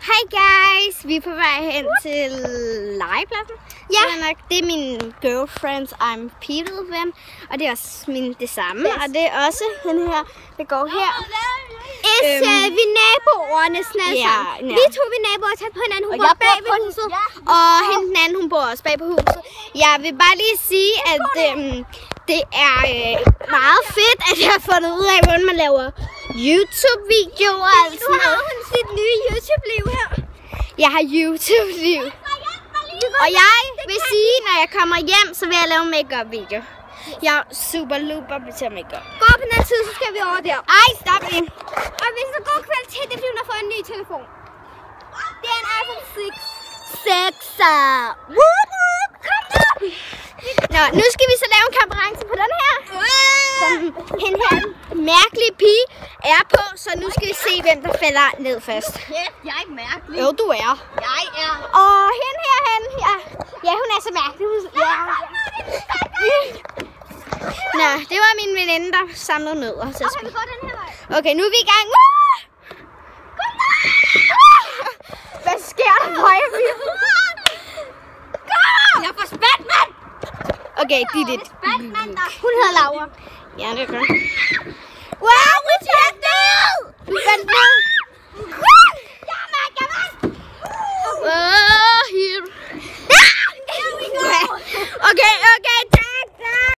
Hej guys, vi er på vej hen til legepladsen. Ja. Det er min girlfriends I'm People ven, og det er også det samme. Yes. Og det er også den her, der går her. Vi er naboer næsten alle sammen. Vi to er naboer tæt på hinanden. Hun bor bag ved huset. Og hende den anden, hun bor også bag på huset. Jeg vil bare lige sige, at det er meget fedt, at jeg har fundet ud af, hvordan man laver YouTube-videoer. Nu har hun sit nye YouTube-liv her. Jeg har YouTube-liv. Og jeg vil sige, når jeg kommer hjem, så vil jeg lave en make-up-video. Jeg er super luper til make-up. Gå på den tid, så skal vi over der. Ej, stop det. Og hvis der går kvalitet, det er fordi hun har fået en ny telefon. Det er en iPhone 6. 6'er. Kom nu. Nå, nu skal vi så lave en konkurrence på den her. Som hende her mærkelige pige er på, så nu skal vi se, hvem der falder ned først. Jeg er ikke mærkelig. Jo, du er. Jeg er. Og hende her, ja, hun er så mærkelig. Ja. Nå, det var min veninde, der samlede nødder til at spise. Okay, nu er vi i gang. Hvad sker der for jer? Jeg får spændt, mand! Okay, det er det. Hun hedder Laura. Ja, det er godt. Wow!